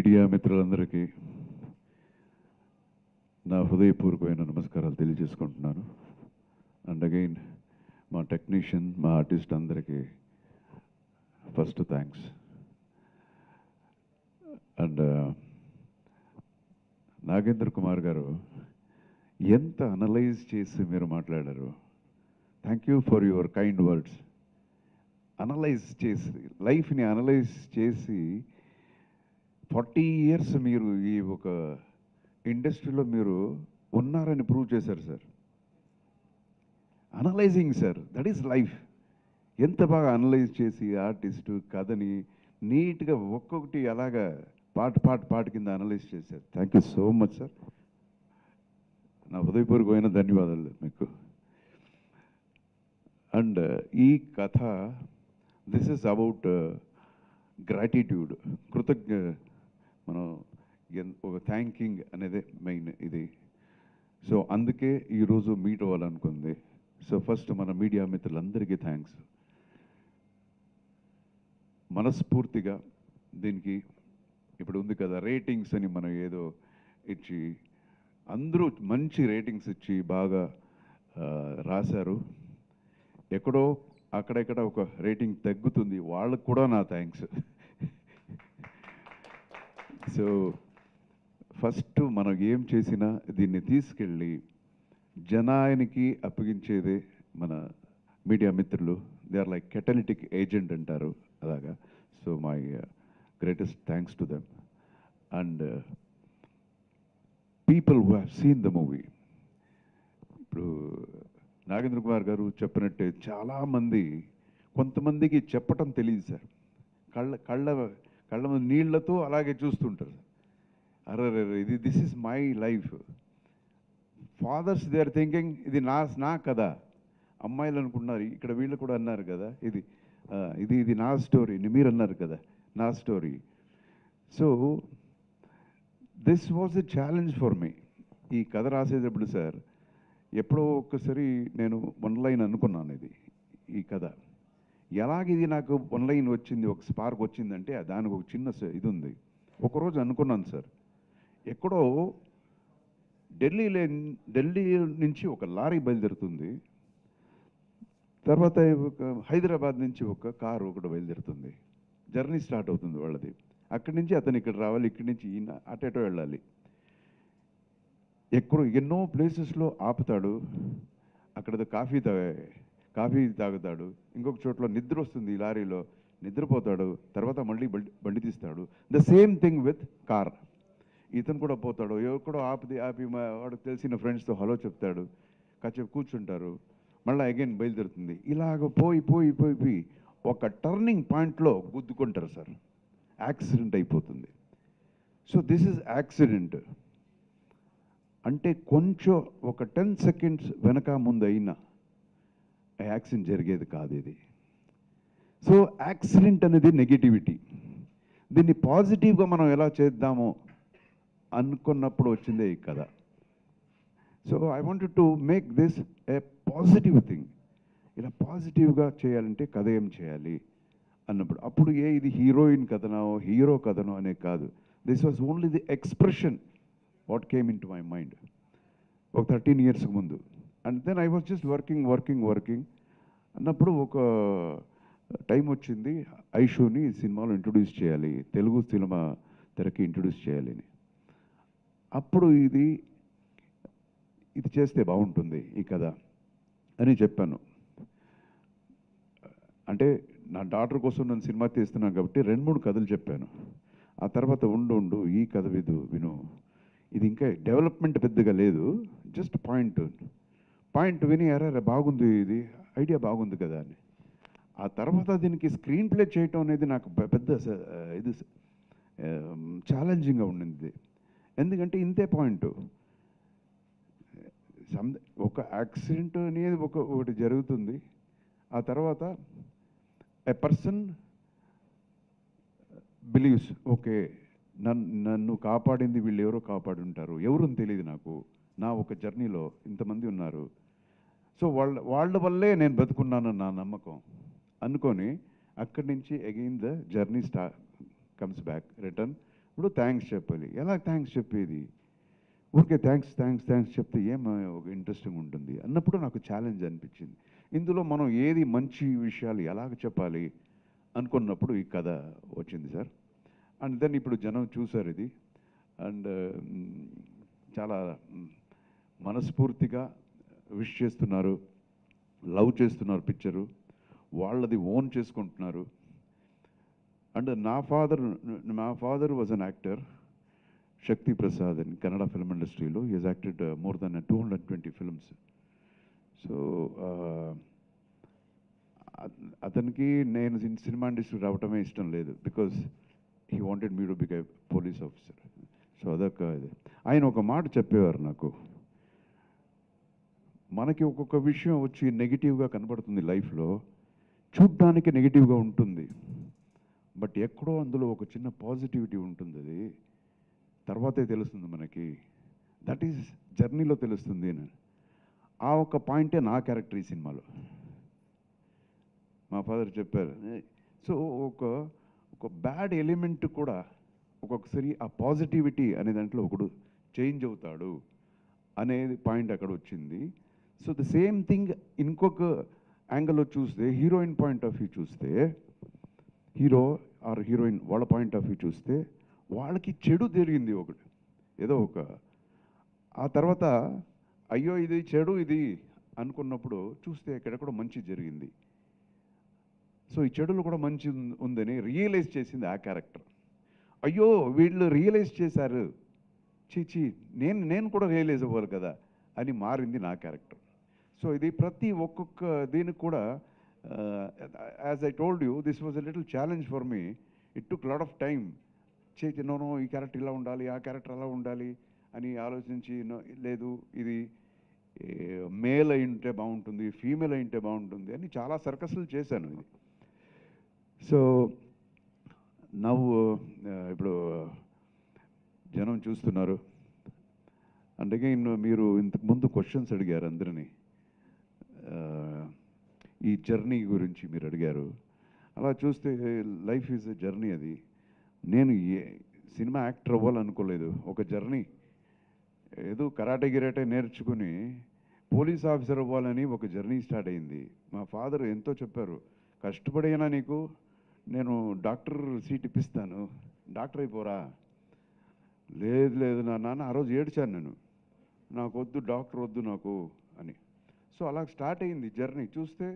Media మిత్రులందరికీ నా హృదయపూర్వకమైన నమస్కారాలు తెలియజేసుకుంటున్నాను. అండ్ అగైన్ మా టెక్నీషియన్, మా ఆర్టిస్ట్ అందరికీ first thanks. And Nagendra Kumar గారు ఎంత అనలైజ్ చేసి మీరు మాట్లాడారు. Thank you for your kind words. Analyse చేసి, లైఫ్ని అనలైజ్ చేసి 40 years మీరు ఈ ఒక ఇండస్ట్రీలో మీరు ఉన్నారని ప్రూవ్ చేశారు sir. Analysing sir, that is life. ఎంత బాగా అనలైజ్ చేసి ఆర్టిస్టు కథని నీట్గా ఒక్కొక్కటి అలాగా పాట కింద అనలైజ్ చేశారు. Thank you so much sir. నా హృదయపూర్వకమైన ధన్యవాదాలు మీకు. అండ్ ఈ కథ దిస్ ఇస్ అబౌట్ గ్రాటిట్యూడ్, మనం ఒక థ్యాంకింగ్ అనేది మెయిన్ ఇది. సో అందుకే ఈరోజు మీట్ అవ్వాలనుకుంది. సో ఫస్ట్ మన మీడియా మిత్రులందరికీ థ్యాంక్స్. మనస్ఫూర్తిగా దీనికి ఇప్పుడు ఉంది కదా రేటింగ్స్ అని మనం ఏదో ఇచ్చి అందరూ మంచి రేటింగ్స్ ఇచ్చి బాగా రాశారు. ఎక్కడో అక్కడెక్కడ ఒక రేటింగ్ తగ్గుతుంది, వాళ్ళకు కూడా నా థ్యాంక్స్. సో ఫస్ట్ మనం ఏం చేసినా దీన్ని తీసుకెళ్ళి జనానికి అప్పగించేదే మన మీడియా మిత్రులు. They are like catalytic agent అంటారు అలాగా. So my greatest thanks to them and people who have seen the movie. ఇప్పుడు నాగేంద్ర కుమార్ గారు చెప్పినట్టే చాలామంది, కొంతమందికి చెప్పటం తెలియదు సార్. కళ్ళ నీళ్లతో అలాగే చూస్తుంటారు. అరే ఇది this is my life. Fathers they are thinking ఇది నా కదా. అమ్మాయిలు అనుకుంటున్నారు, ఇక్కడ వీళ్ళు కూడా అన్నారు కదా ఇది నా స్టోరీ, మీరు అన్నారు కదా నా story. So this was a challenge for మీ. ఈ కథ రాసేటప్పుడు సార్ ఎప్పుడో ఒక్కసారి నేను 1 line అనుకున్నాను. ఈ కథ ఎలాగిది నాకు 1 line వచ్చింది, ఒక స్పార్క్ వచ్చిందంటే దానికి ఒక చిన్న ఇది ఉంది. ఒకరోజు అనుకున్నాను సార్, ఎక్కడో ఢిల్లీ నుంచి ఒక లారీ బయలుదేరుతుంది, తర్వాత హైదరాబాద్ నుంచి ఒక కారు ఒకటి బయలుదేరుతుంది. జర్నీ స్టార్ట్ అవుతుంది వాళ్ళది. అక్కడి నుంచి అతను ఇక్కడ రావాలి, ఇక్కడి నుంచి ఈయన అటేటో వెళ్ళాలి. ఎన్నో ప్లేసెస్లో ఆపుతాడు. అక్కడ కాఫీ తాగుతాడు. ఇంకొక చోట్ల నిద్ర వస్తుంది, ఈ లారీలో నిద్రపోతాడు. తర్వాత మళ్ళీ బండి తీస్తాడు. The same thing with car. ఇతను కూడా పోతాడు, ఎక్కడో ఆపి వాడికి తెలిసిన ఫ్రెండ్స్తో హలో చెప్తాడు, కాసేపు కూర్చుంటారు, మళ్ళీ అగైన్ బయలుదేరుతుంది. ఇలాగ పోయి ఒక టర్నింగ్ పాయింట్లో గుద్దుకుంటారు సార్. యాక్సిడెంట్ అయిపోతుంది. సో దిస్ ఇస్ యాక్సిడెంట్ అంటే కొంచెం ఒక 10 seconds వెనక ముందు అయినా యాక్సిడెంట్ జరిగేది కాదు ఇది. సో యాక్సిడెంట్ అనేది నెగిటివిటీ. దీన్ని పాజిటివ్గా మనం ఎలా చేద్దామో అనుకున్నప్పుడు వచ్చిందే ఈ కథ. So I wanted to make this A positive thing. ఇలా పాజిటివ్గా చేయాలంటే కథ ఏం చేయాలి అన్నప్పుడు అప్పుడు ఇది హీరోయిన్ కథనో హీరో కథనో అనే కాదు. This was only the expression what came into my mind ఒక 13 years ముందు. And then I was just working అన్నప్పుడు ఒక టైం వచ్చింది, ఐషుని సినిమాలో ఇంట్రొడ్యూస్ చేయాలి, తెలుగు సినిమా తెరకి ఇంట్రొడ్యూస్ చేయాలి అని. అప్పుడు ఇది చేస్తే బాగుంటుంది ఈ కథ అని చెప్పాను. అంటే నా డాటర్ కోసం నేను సినిమా తీస్తున్నాను కాబట్టి 2-3 కథలు చెప్పాను. ఆ తర్వాత ఉండు ఈ కథ విను, ఇది ఇంకా డెవలప్మెంట్ పెద్దగా లేదు, జస్ట్ పాయింట్ విని అరే బాగుంది, ఇది ఐడియా బాగుంది కదా అని. ఆ తర్వాత దీనికి స్క్రీన్ ప్లే చేయటం అనేది నాకు పెద్ద ఇది ఛాలెంజింగ్గా ఉండింది. ఎందుకంటే ఇంతే పాయింట్, ఒక యాక్సిడెంట్ అనేది ఒకటి జరుగుతుంది. ఆ తర్వాత ఎ పర్సన్ బిలీవ్స్ ఓకే నన్ను కాపాడింది వీళ్ళు ఎవరో కాపాడి ఉంటారు, ఎవరని తెలియదు నాకు, నా ఒక జర్నీలో ఇంతమంది ఉన్నారు. సో వాళ్ళ వల్లే నేను బతుకున్నాను నా నమ్మకం అనుకొని అక్కడి నుంచి again the journey comes back return. ఇప్పుడు థ్యాంక్స్ చెప్పాలి. ఎలా థ్యాంక్స్ చెప్పేది? ఊరికే థ్యాంక్స్ థ్యాంక్స్ థ్యాంక్స్ చెప్తే ఏం ఒక ఇంట్రెస్టింగ్ ఉంటుంది అన్నప్పుడు నాకు ఛాలెంజ్ అనిపించింది. ఇందులో మనం ఏది మంచి విషయాలు ఎలాగ చెప్పాలి అనుకున్నప్పుడు ఈ కథ వచ్చింది సార్. అండ్ దెన్ ఇప్పుడు జనం చూశారు ఇది. అండ్ చాలా మనస్ఫూర్తిగా విష్ చేస్తున్నారు, లవ్ చేస్తున్నారు పిక్చరు, వాళ్ళది ఓన్ చేసుకుంటున్నారు. అండ్ నా father was an actor, Shakti Prasad in Kannada film ఇండస్ట్రీలో. He has acted more than 220 films. So అతనికి నేను సినిమా ఇండస్ట్రీ రావటమే ఇష్టం లేదు, because he wanted me to become a police officer. So అదొక ఇది. ఆయన ఒక మాట చెప్పేవారు నాకు, మనకి ఒక్కొక్క విషయం వచ్చి నెగిటివ్గా కనబడుతుంది లైఫ్లో, చూడ్డానికి నెగిటివ్గా ఉంటుంది, బట్ ఎక్కడో అందులో ఒక చిన్న పాజిటివిటీ ఉంటుంది. అది తర్వాతే తెలుస్తుంది మనకి, దట్ ఈజ్ జర్నీలో తెలుస్తుంది అని. ఆ ఒక పాయింటే నా క్యారెక్టర్ ఈ సినిమాలో. మా ఫాదర్ చెప్పారు. సో ఒక బ్యాడ్ ఎలిమెంట్ కూడా ఒక్కొక్కసారి ఆ పాజిటివిటీ అనే దాంట్లో ఒకడు చేంజ్ అవుతాడు అనేది పాయింట్ అక్కడ వచ్చింది. సో ద సేమ్ థింగ్ ఇంకొక యాంగిల్లో చూస్తే, హీరోయిన్ పాయింట్ ఆఫ్ వ్యూ చూస్తే, హీరో ఆర్ హీరోయిన్ వాళ్ళ పాయింట్ ఆఫ్ వ్యూ చూస్తే, వాళ్ళకి చెడు జరిగింది ఒకటి ఏదో ఒక. ఆ తర్వాత అయ్యో ఇది చెడు ఇది అనుకున్నప్పుడు చూస్తే ఎక్కడెక్కడో మంచి జరిగింది. సో ఈ చెడులు కూడా మంచి ఉందని రియలైజ్ చేసింది ఆ క్యారెక్టర్. అయ్యో వీళ్ళు రియలైజ్ చేశారు, చీచి నేను కూడా రియలైజ్ అవ్వాలి కదా అని మారింది నా క్యారెక్టర్. సో ఇది ప్రతి ఒక్కొక్క దీనికి కూడా, as I told you, this was a little challenge for me. It took lot of time. No ఈ క్యారెక్టర్ ఇలా ఉండాలి, ఆ క్యారెక్టర్ అలా ఉండాలి అని ఆలోచించి, లేదు ఇది మేల్ అయి ఉంటే బాగుంటుంది, ఫీమేల్ అయి ఉంటే బాగుంటుంది అని చాలా సర్కస్లు చేశాను ఇది. సో నవ్వు ఇప్పుడు జనం చూస్తున్నారు. అండ్ అగైన్ మీరు ఇంతకుముందు క్వశ్చన్స్ అడిగారు అందరినీ, ఈ జర్నీ గురించి మీరు అడిగారు. అలా చూస్తే లైఫ్ ఈజ్ ఎ జర్నీ. అది నేను సినిమా యాక్టర్ అవ్వాలనుకోలేదు, ఒక జర్నీ. ఏదో కరాటే గిరాటే నేర్చుకుని పోలీస్ ఆఫీసర్ అవ్వాలని ఒక జర్నీ స్టార్ట్ అయింది. మా ఫాదర్ ఎంతో చెప్పారు, కష్టపడైనా నీకు నేను డాక్టర్ సీట్ ఇప్పిస్తాను, డాక్టర్ అయిపోరా. లేదు లేదు నా నాన్న, ఆ రోజు ఏడ్చాను నేను, నాకు వద్దు డాక్టర్ వద్దు నాకు అని. సో అలా స్టార్ట్ అయింది జర్నీ. చూస్తే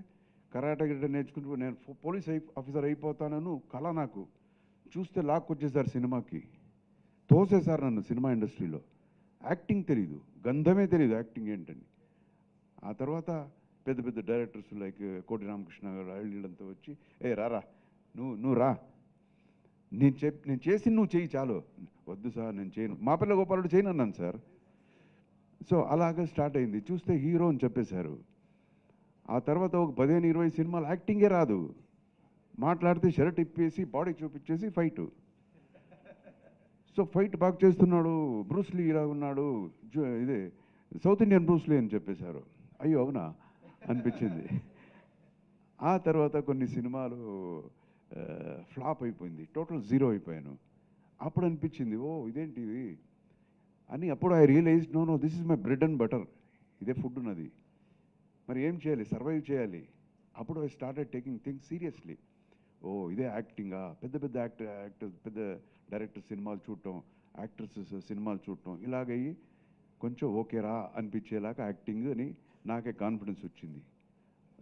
కరాటే గిరాటే నేర్చుకుంటూ నేను పోలీస్ ఆఫీసర్ అయిపోతానను కళ నాకు. చూస్తే లాక్కొచ్చేసారు సినిమాకి, తోసేసారు నన్ను సినిమా ఇండస్ట్రీలో. యాక్టింగ్ తెలీదు, గంధమే తెలీదు యాక్టింగ్ ఏంటని. ఆ తర్వాత పెద్ద పెద్ద డైరెక్టర్స్ లైక్ కోటి రామకృష్ణ గారు వీళ్ళంతా వచ్చి, ఏ రారా నువ్వు రా, నేను చేసి నువ్వు చెయ్యి చాలు. వద్దు సార్ నేను చేయను, మా పిల్ల గోపాలుడు చేయను అన్నాను సార్. సో అలాగే స్టార్ట్ అయింది. చూస్తే హీరో అని చెప్పేశారు. ఆ తర్వాత ఒక 15-20 సినిమాలు యాక్టింగే రాదు, మాట్లాడితే షర్ట్ ఇప్పేసి బాడీ చూపించేసి ఫైటు. సో ఫైట్ బాగా చేస్తున్నాడు, బ్రూస్లీ ఇలా ఉన్నాడు, ఇదే సౌత్ ఇండియన్ బ్రూస్లీ అని చెప్పేశారు. అయ్యో అవునా అనిపించింది. ఆ తర్వాత కొన్ని సినిమాలు ఫ్లాప్ అయిపోయింది, టోటల్ జీరో అయిపోయాను. అప్పుడు అనిపించింది, ఓ ఇదేంటి ఇది అని. అప్పుడు I realize, no this is my bread and butter, ఇదే ఫుడ్ ఉన్నది, మరి ఏం చేయాలి, సర్వైవ్ చేయాలి. అప్పుడు I started taking things seriously. ఓ ఇదే యాక్టింగా, పెద్ద పెద్ద యాక్టర్స్ పెద్ద డైరెక్టర్ సినిమాలు చూడటం, యాక్ట్రెస్ సినిమాలు చూడటం, ఇలాగయ్యి కొంచెం ఓకేరా అనిపించేలాగా యాక్టింగ్ అని నాకే కాన్ఫిడెన్స్ వచ్చింది.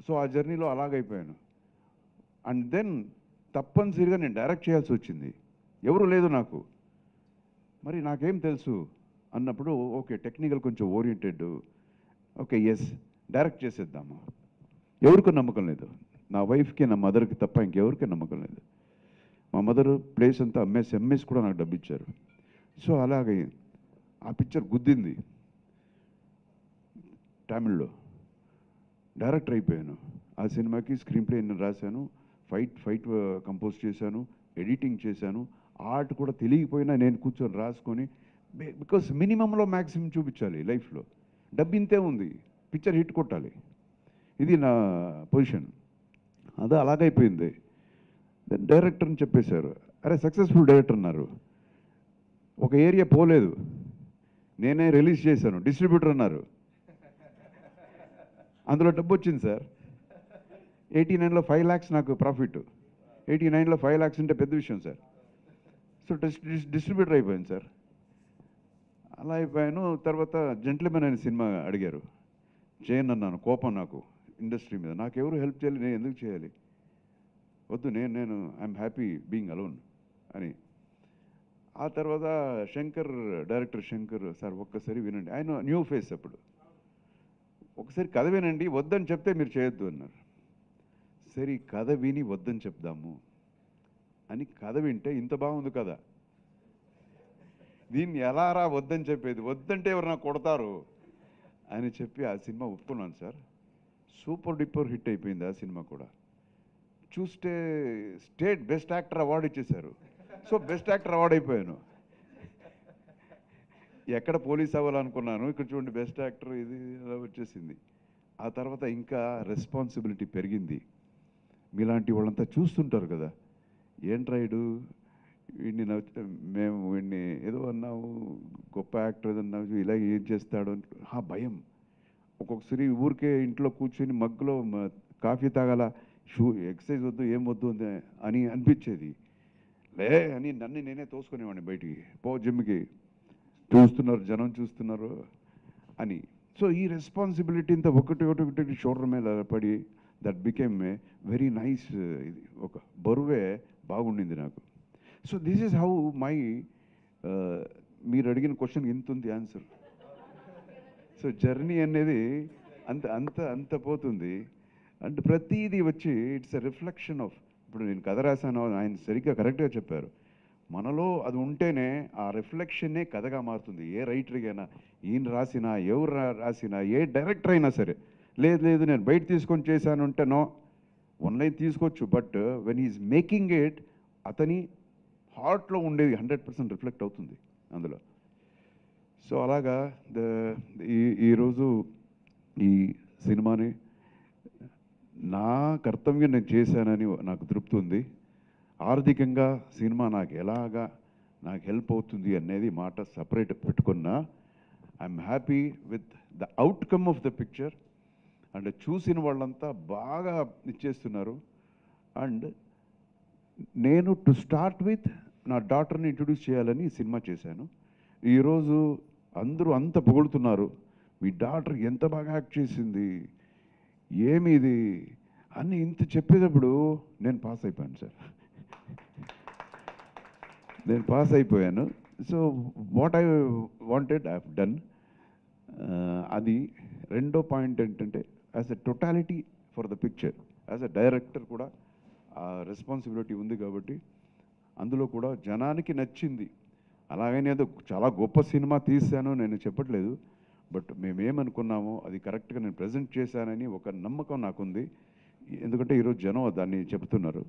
సో ఆ జర్నీలో అలాగైపోయాను. అండ్ దెన్ తప్పనిసరిగా నేను డైరెక్ట్ చేయాల్సి వచ్చింది, ఎవరు లేదు నాకు, మరి నాకేం తెలుసు అన్నప్పుడు ఓకే టెక్నికల్ కొంచెం ఓరియంటెడ్, ఓకే ఎస్ డైరెక్ట్ చేసేద్దాము. ఎవరికి నమ్మకం లేదు, నా వైఫ్కి నా మదర్కి తప్ప ఇంకెవరికి నమ్మకం లేదు. మా మదర్ ప్లేస్ అంతా ఎంఎస్ కూడా నాకు డబ్బు ఇచ్చారు. సో అలాగే ఆ పిక్చర్ గుద్దింది, తమిళ్లో డైరెక్టర్ అయిపోయాను. ఆ సినిమాకి స్క్రీన్ ప్లే నేను రాశాను, ఫైట్ కంపోజ్ చేశాను, ఎడిటింగ్ చేశాను. ఆర్ట్ కూడా తెలియకపోయినా నేను కూర్చొని రాసుకొని, బికాస్ మినిమంలో మ్యాక్సిమం చూపించాలి లైఫ్లో. డబ్బు ఇంతే ఉంది, పిక్చర్ హిట్ కొట్టాలి, ఇది నా పొజిషన్. అదే అలాగైపోయింది. డైరెక్టర్ అని చెప్పేశారు, అరే సక్సెస్ఫుల్ డైరెక్టర్ అన్నారు. ఒక ఏరియా పోలేదు, నేనే రిలీజ్ చేశాను, డిస్ట్రిబ్యూటర్ అన్నారు. అందులో డబ్బు వచ్చింది సార్. 89లో 5 lakhs నాకు ప్రాఫిట్. 89లో 5 lakhs అంటే పెద్ద విషయం సార్. సో డిస్ట్రిబ్యూటర్ అయిపోయాను సార్. అలా అయిపోయాను. తర్వాత జెంట్లమెన్ అనే సినిమా అడిగారు, చేయను అన్నాను. కోపం నాకు ఇండస్ట్రీ మీద, నాకెవరు హెల్ప్ చేయాలి, నేను ఎందుకు చేయాలి, వద్దు, నేను ఐఎమ్ హ్యాపీ బీయింగ్ అలోన్ అని. ఆ తర్వాత శంకర్, డైరెక్టర్ శంకర్, సార్ ఒక్కసారి వినండి, ఆయన న్యూ ఫేస్ అప్పుడు, ఒకసారి కథ వినండి, వద్దని చెప్తే మీరు చేయొద్దు అన్నారు. సరే కథ విని వద్దని చెప్దాము అని కథ వింటే ఇంత బాగుంది కదా, దీన్ని ఎలా రా వద్దని చెప్పేది, వద్దంటే ఎవరన్నా కొడతారు అని చెప్పి ఆ సినిమా ఒప్పుకున్నాను సార్. సూపర్ డూపర్ హిట్ అయిపోయింది ఆ సినిమా కూడా. చూస్తే స్టేట్ బెస్ట్ యాక్టర్ అవార్డు ఇచ్చేశారు. సో బెస్ట్ యాక్టర్ అవార్డు అయిపోయాను. ఎక్కడ పోలీస్ అవ్వాలనుకున్నాను, ఇక్కడ చూడండి బెస్ట్ యాక్టర్, ఇది ఇలా వచ్చేసింది. ఆ తర్వాత ఇంకా రెస్పాన్సిబిలిటీ పెరిగింది. మీలాంటి వాళ్ళంతా చూస్తుంటారు కదా, ఏంట్రాయుడు వీడిని మేము వీడిని ఏదో అన్నాము, గొప్ప యాక్టర్ ఏదో అన్నాము, ఇలా ఏం చేస్తాడు ఆ భయం. ఒక్కొక్కసారి ఊరికే ఇంట్లో కూర్చొని మగ్గులో కాఫీ తాగాల, ఎక్సర్సైజ్ వద్దు, ఏం వద్దు అని అనిపించేది. లే అని నన్ను నేనే తోసుకునేవాడిని బయటికి, పో జిమ్కి, చూస్తున్నారు జనం చూస్తున్నారు అని. సో ఈ రెస్పాన్సిబిలిటీ ఇంత ఒకటి షోల్డర్ మీద పడి, that became a very nice, ఇది ఒక బరువే బాగుండింది నాకు. So this is how my, మీరు అడిగిన క్వశ్చన్ ఇంత ఉంది ఆన్సర్. సో జర్నీ అనేది అంత అంత అంత పోతుంది. అండ్ ప్రతిదీ వచ్చి ఇట్స్ ఎ రిఫ్లెక్షన్ ఆఫ్, ఇప్పుడు నేను కథ రాశాను, ఆయన సరిగ్గా కరెక్ట్గా చెప్పారు, మనలో అది ఉంటేనే ఆ రిఫ్లెక్షన్నే కథగా మారుతుంది. ఏ రైటర్కైనా, ఈయన రాసినా, ఎవరు రాసినా, ఏ డైరెక్టర్ అయినా సరే, లేదు నేను బయట తీసుకొని చేశాను అంటే నో, ఆన్లైన్ తీసుకోవచ్చు, but when is making it, అతని హార్ట్లో ఉండేది 100% రిఫ్లెక్ట్ అవుతుంది అందులో. సో అలాగా ఈరోజు ఈ సినిమాని నా కర్తవ్యం నేను చేశానని నాకు తృప్తి ఉంది. ఆర్థికంగా సినిమా నాకు హెల్ప్ అవుతుంది అనేది మాట సపరేట్ పెట్టుకున్నా, I'm happy with the outcome of the picture. And చూసిన వాళ్ళంతా బాగా ఇచ్చేస్తున్నారు. అండ్ నేను టు స్టార్ట్ విత్ నా డాటర్ని ఇంట్రొడ్యూస్ చేయాలని సినిమా చేశాను. ఈరోజు అందరూ అంత పొగుడుతున్నారు, మీ డాటర్ ఎంత బాగా యాక్ట్ చేసింది, ఏమి ఇది అని ఇంత చెప్పేటప్పుడు నేను పాస్ అయిపోయాను సార్. నేను పాస్ అయిపోయాను. So what I wanted I have done. అది రెండో పాయింట్ ఏంటంటే, as a totality for the picture, as a director కూడా ఆ రెస్పాన్సిబిలిటీ ఉంది కాబట్టి అందులో కూడా జనానికి నచ్చింది. అలాగనే ఏదో చాలా గొప్ప సినిమా తీశాను నేను చెప్పట్లేదు, బట్ మేమేమనుకున్నామో అది కరెక్ట్గా నేను ప్రజెంట్ చేశానని ఒక నమ్మకం నాకుంది. ఎందుకంటే ఈరోజు జనం దాన్ని చెప్తున్నారు.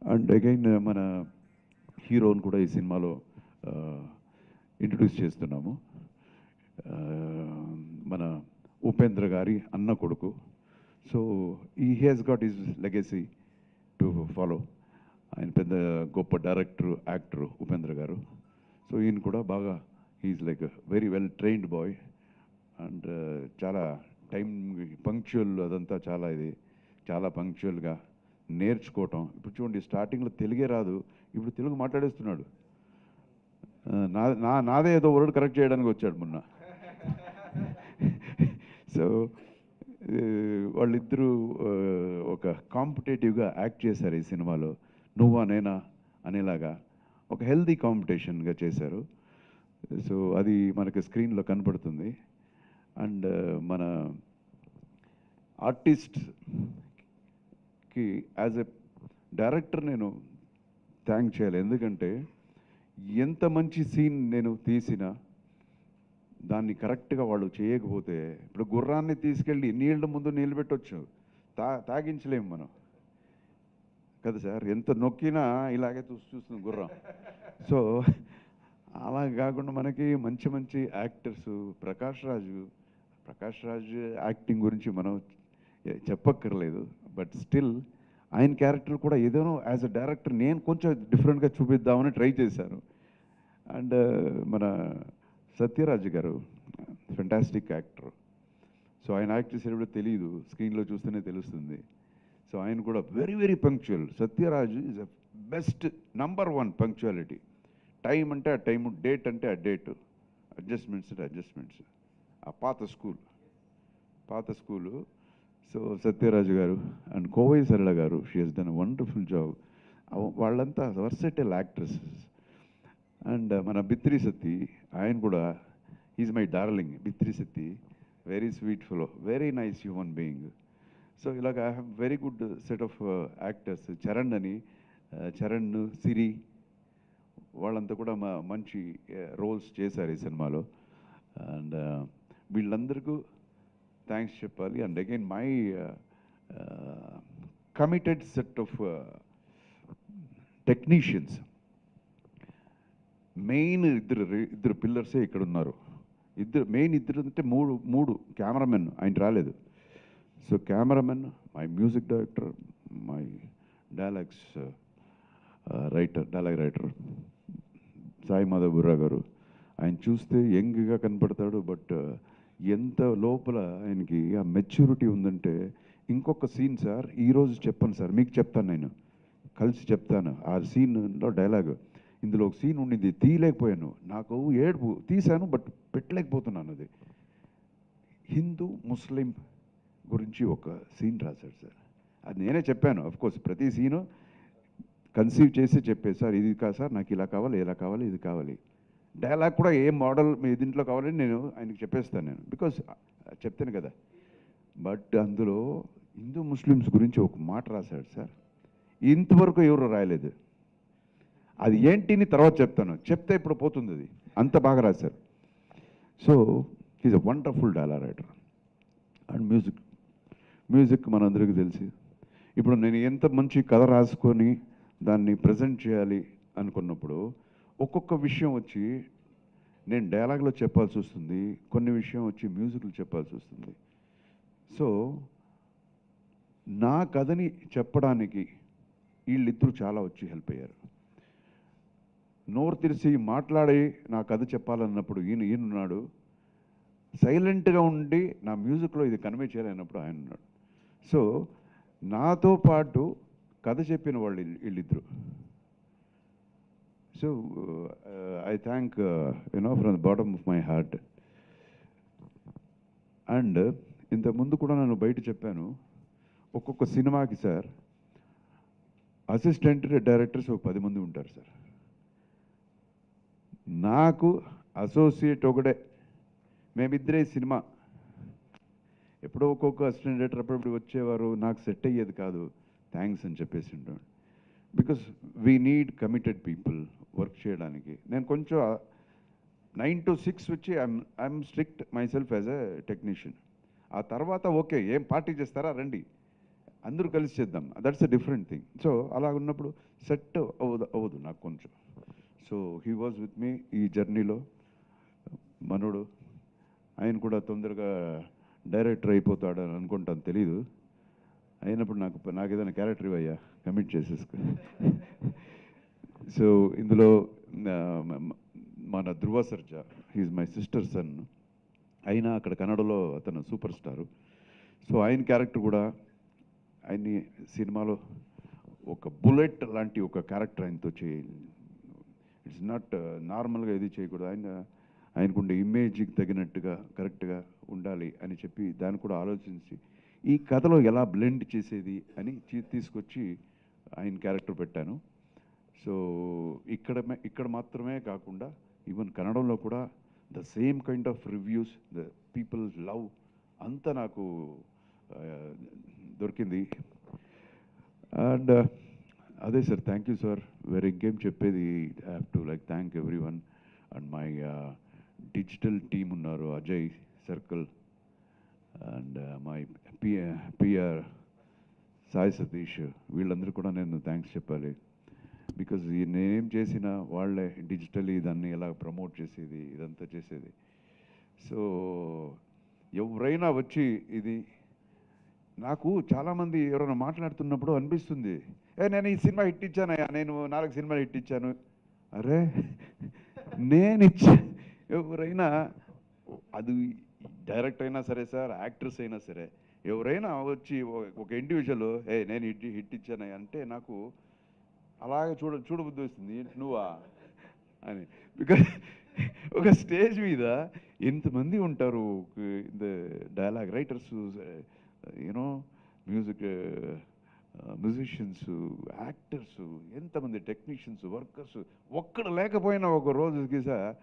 అండ్ అగైన్ మన హీరోని కూడా ఈ సినిమాలో ఇంట్రడ్యూస్ చేస్తున్నాము. మన ఉపేంద్ర గారి అన్న కొడుకు. సో ఈ has got is legacy to follow. ఆయన పెద్ద గొప్ప డైరెక్టర్, యాక్టర్ ఉపేంద్ర గారు. సో ఈయన కూడా బాగా, he's like very well trained boy. And చాలా టైం పంక్చువల్, అదంతా చాలా పంక్చువల్గా నేర్చుకోవటం. ఇప్పుడు చూడండి, స్టార్టింగ్లో తెలుగే రాదు, ఇప్పుడు తెలుగు మాట్లాడేస్తున్నాడు. నాదే ఏదో వర్డ్ కరెక్ట్ చేయడానికి వచ్చాడు మొన్న. సో వాళ్ళిద్దరూ ఒక కాంపిటేటివ్గా యాక్ట్ చేశారు ఈ సినిమాలో, నువ్వా నేనా అనేలాగా ఒక హెల్దీ కాంపిటీషన్గా చేశారు. సో అది మనకి స్క్రీన్లో కనపడుతుంది. అండ్ మన ఆర్టిస్ట్కి యాజ్ ఎ డైరెక్టర్ నేను థ్యాంక్ చేయాలి. ఎందుకంటే ఎంత మంచి సీన్ నేను తీసినా దాన్ని కరెక్ట్గా వాళ్ళు చేయకపోతే, ఇప్పుడు గుర్రాన్ని తీసుకెళ్ళి నీళ్ళ ముందు నీళ్ళు పెట్టవచ్చు, తాగించలేము మనం కదా సార్, ఎంత నొక్కినా ఇలాగే చూస్తుంది గుర్రం. సో అలా కాకుండా మనకి మంచి మంచి యాక్టర్స్, ప్రకాష్ రాజ్ యాక్టింగ్ గురించి మనం చెప్పక్కర్లేదు, బట్ స్టిల్ ఆయన క్యారెక్టర్ కూడా ఏదైనా యాజ్ అ డైరెక్టర్ నేను కొంచెం డిఫరెంట్గా చూపిద్దామని ట్రై చేశాను. అండ్ మన సత్యరాజ్ గారు ఫెంటాస్టిక్ యాక్టర్. సో ఆయన యాక్ట్ చేసేటప్పుడు తెలియదు, స్క్రీన్లో చూస్తేనే తెలుస్తుంది. సో ఆయన కూడా very very punctual. Satyaraju is a best #1 punctuality. Time అంటే ఆ టైము, డేట్ అంటే ఆ డేటు, అడ్జస్ట్మెంట్స్ అంటే అడ్జస్ట్మెంట్స్. ఆ పాత స్కూలు. సో సత్యరాజు గారు and Kovai Sarala garu, she has done a wonderful job. వాళ్ళంతా వర్సటైల్ యాక్ట్రెసెస్. అండ్ మన బిత్రి సత్తి, ఆయన కూడా is my darling. Bithiri Sathi very sweet fellow, very nice human being. So ఇలాగ I have very good set of actors. Charan, Siri, వాళ్ళంతా కూడా మంచి రోల్స్ చేశారు ఈ సినిమాలో. అండ్ వీళ్ళందరికీ థ్యాంక్స్ చెప్పాలి. And again my committed set of technicians. Main ఇద్దరు పిల్లర్సే ఇక్కడ ఉన్నారు. ఇద్దరు అంటే మూడు కెమెరామెన్, ఆయన రాలేదు. సో cameramen, my music director, my dialogue writer Sai Madhav Burra గారు. ఆయన చూస్తే యంగ్గా కనపడతాడు, బట్ ఎంత లోపల ఆయనకి ఆ మెచ్యూరిటీ ఉందంటే. ఇంకొక సీన్ సార్, ఈరోజు చెప్పను సార్, మీకు చెప్తాను, నేను కలిసి చెప్తాను. ఆ సీన్లో డైలాగ్, ఇందులో ఒక సీన్ ఉండింది, తీయలేకపోయాను, నాకు ఏడుపు, తీశాను బట్ పెట్టలేకపోతున్నాను. అది హిందూ ముస్లిం గురించి ఒక సీన్ రాశాడు సార్. అది నేనే చెప్పాను, అఫ్కోర్స్ ప్రతి సీను కన్సీవ్ చేసి చెప్పేది, సార్ ఇది కాదు సార్, నాకు ఇలా కావాలి, ఇలా కావాలి, ఇది కావాలి. డైలాగ్ కూడా ఏ మోడల్ మీ దీంట్లో కావాలని నేను ఆయనకి చెప్పేస్తాను, నేను బికాస్ చెప్తాను కదా. బట్ అందులో హిందూ ముస్లిమ్స్ గురించి ఒక మాట రాశాడు సార్, ఇంతవరకు ఎవరు రాయలేదు. అది ఏంటిని తర్వాత చెప్తే ఇప్పుడు పోతుంది, అది అంత బాగా రాశారు. So is a wonderful dialogue writer. And music మనందరికీ తెలిసి, ఇప్పుడు నేను ఎంత మంచి కథ రాసుకొని దాన్ని ప్రజెంట్ చేయాలి అనుకున్నప్పుడు ఒక్కొక్క విషయం వచ్చి నేను డైలాగ్లో చెప్పాల్సి వస్తుంది, కొన్ని విషయం వచ్చి మ్యూజిక్లో చెప్పాల్సి వస్తుంది. సో నా కథని చెప్పడానికి వీళ్ళిద్దరూ చాలా వచ్చి హెల్ప్ అయ్యారు. నోరు తెరిచి మాట్లాడి నా కథ చెప్పాలన్నప్పుడు ఈయనున్నాడు, సైలెంట్గా ఉండి నా మ్యూజిక్లో ఇది కన్వే చేయాలన్నప్పుడు ఆయన ఉన్నాడు. సో నాతో పాటు కథ చెప్పిన వాళ్ళు వీళ్ళిద్దరు. So I thank from the bottom of my heart. And ఇంతకుముందు కూడా నేను బయట చెప్పాను, ఒక్కొక్క సినిమాకి సార్ అసిస్టెంట్ డైరెక్టర్స్ ఒక 10 మంది ఉంటారు సార్. నాకు అసోసియేట్ ఒకడే, మేమిద్దరే సినిమా. ఎప్పుడో ఒక్కొక్క అసిస్టెంట్ డైరెక్టర్ అప్పుడప్పుడు వచ్చేవారు, నాకు సెట్ అయ్యేది కాదు, థ్యాంక్స్ అని చెప్పేసి ఉంటాను. Because we need committed people work చేయడానికి. నేను కొంచెం 9 to 6 వచ్చి I'm strict my self as a technician. ఆ తర్వాత ఓకే, ఏం పార్టీ చేస్తారా రండి, అందరూ కలిసి చేద్దాం, that's a different thing. So అలా ఉన్నప్పుడు సెట్ అవ్వదు నాకు కొంచెం. So he was with me ఈ జర్నీలో. మనోడు ఆయన కూడా తొందరగా డైరెక్టర్ అయిపోతాడు అని అనుకుంటాను, తెలీదు. అయినప్పుడు నాకు ఏదైనా క్యారెక్టర్ ఇవ్వయ్యా, కమిట్ చేసేసుకో. సో ఇందులో మన Dhruva Sarja, he's my sister son. అయినా అక్కడ కన్నడలో అతను సూపర్ స్టారు. సో ఆయన క్యారెక్టర్ కూడా, ఆయన్ని సినిమాలో ఒక బుల్లెట్ లాంటి ఒక క్యారెక్టర్ ఆయనతో ఇట్స్ నాట్ నార్మల్గా ఇది చేయకూడదు. ఆయనకుండే ఇమేజ్కి తగినట్టుగా కరెక్ట్గా ఉండాలి అని చెప్పి దాన్ని కూడా ఆలోచించి ఈ కథలో ఎలా బ్లెండ్ చేసేది అని తీసుకొచ్చి ఆయన క్యారెక్టర్ పెట్టాను. సో ఇక్కడ మాత్రమే కాకుండా ఈవెన్ కన్నడంలో కూడా the same kind of reviews, the people love అంతా నాకు దొరికింది. అండ్ అదే సార్, థ్యాంక్ యూ సార్. వేరే ఇంకేం చెప్పేది, I have to thank everyone. And my digital team ఉన్నారు, Ajay circle, and my PR Sai Satish, వీళ్ళందరూ కూడా నేను థ్యాంక్స్ చెప్పాలి. బికాజ్ నేనేం చేసినా వాళ్ళే డిజిటలీ దాన్ని ఎలా ప్రమోట్ చేసేది, ఇదంతా చేసేది. సో ఎవరైనా వచ్చి ఇది నాకు చాలామంది ఎవరైనా మాట్లాడుతున్నప్పుడు అనిపిస్తుంది, నేను ఈ సినిమా హిట్ ఇచ్చానయ్యా, నేను 4 సినిమాలు హిట్ ఇచ్చాను. అరే నేను ఇచ్చే ఎవరైనా అది డైరెక్టర్ అయినా సరే సార్, యాక్టర్స్ అయినా సరే, ఎవరైనా వచ్చి ఒక ఇండివిజువల్ నేను హిట్ ఇచ్చాను అంటే నాకు అలాగే చూడబుద్ధి వస్తుంది. నువ్వా అని. బికాజ్ ఒక స్టేజ్ మీద ఇంతమంది ఉంటారు, the dialogue writers, you know music musicians, actors, ఎంతమంది టెక్నీషియన్స్, వర్కర్స్, ఒక్కడ లేకపోయినా ఒక రోజుకి సార్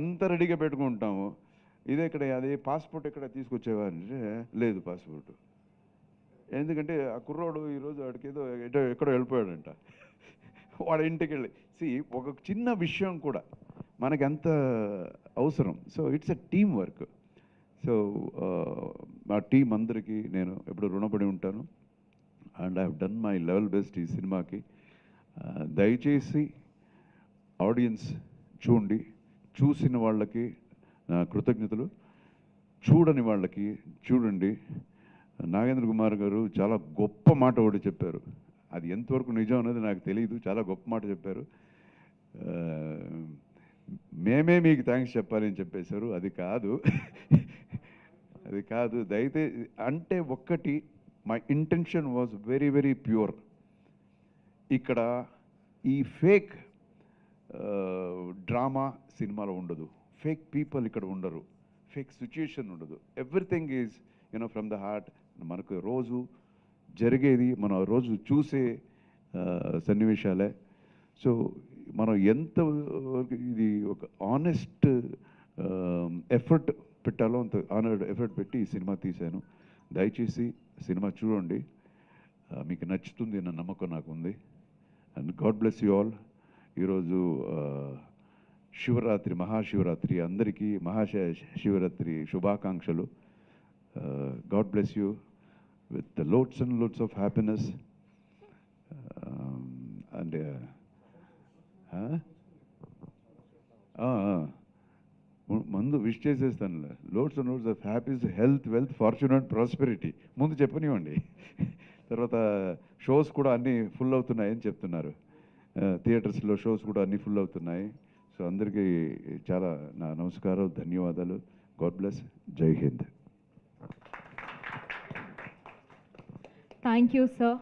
అంతా రెడీగా పెట్టుకుంటాము. ఇదే ఇక్కడ అదే పాస్పోర్ట్ ఎక్కడ తీసుకొచ్చేవారంటే లేదు పాస్పోర్ట్. ఎందుకంటే ఆ కుర్రోడు ఈరోజు వాడికి ఎక్కడో వెళ్ళిపోయాడంట. వాడి ఇంటికి వెళ్ళి ఒక చిన్న విషయం కూడా మనకి ఎంత అవసరం. So it's a team work. So మా టీం అందరికీ నేను ఎప్పుడు రుణపడి ఉంటాను. And I have done my level best ఈ సినిమాకి. దయచేసి ఆడియన్స్ చూడండి, చూసిన వాళ్ళకి నా కృతజ్ఞతలు, చూడని వాళ్ళకి చూడండి. నాగేంద్ర కుమార్ గారు చాలా గొప్ప మాట ఒకటి చెప్పారు, అది ఎంతవరకు నిజం అనేది నాకు తెలియదు. చాలా గొప్ప మాట చెప్పారు. మేమే మీకు థ్యాంక్స్ చెప్పాలి అని చెప్పేశారు. అది కాదు, అది కాదు. దయచేసి అంటే ఒక్కటి, my intention was very very pure. ఇక్కడ ఈ ఫేక్ డ్రామా సినిమాలో ఉండదు, ఫేక్ పీపుల్ ఇక్కడ ఉండరు, ఫేక్ సిచ్యుయేషన్ ఉండదు. Everything is from the heart. మనకు రోజు జరిగేది, మనం రోజు చూసే సన్నివేశాలే. సో మనం ఎంత ఇది ఒక ఆనెస్ట్ ఎఫర్ట్ పెట్టాలో అంత ఆనెస్ట్ ఎఫర్ట్ పెట్టి ఈ సినిమా తీశాను. దయచేసి సినిమా చూడండి, మీకు నచ్చుతుంది అన్న నమ్మకం నాకు ఉంది. And God bless you all. ఈరోజు శివరాత్రి, మహాశివరాత్రి, అందరికీ మహాశివరాత్రి శుభాకాంక్షలు. God bless you with loads and loads of happiness. And ముందు విష్ చేసేస్తాను, loads and loads of happiness, health, wealth, fortune and prosperity ముందు చెప్పనివ్వండి. తర్వాత షోస్ కూడా అన్నీ ఫుల్ అవుతున్నాయని చెప్తున్నారు, థియేటర్స్లో షోస్ కూడా అన్నీ ఫుల్ అవుతున్నాయి. సో అందరికీ చాలా నా నమస్కారం, ధన్యవాదాలు. God bless. జై హింద్. Thank you, sir.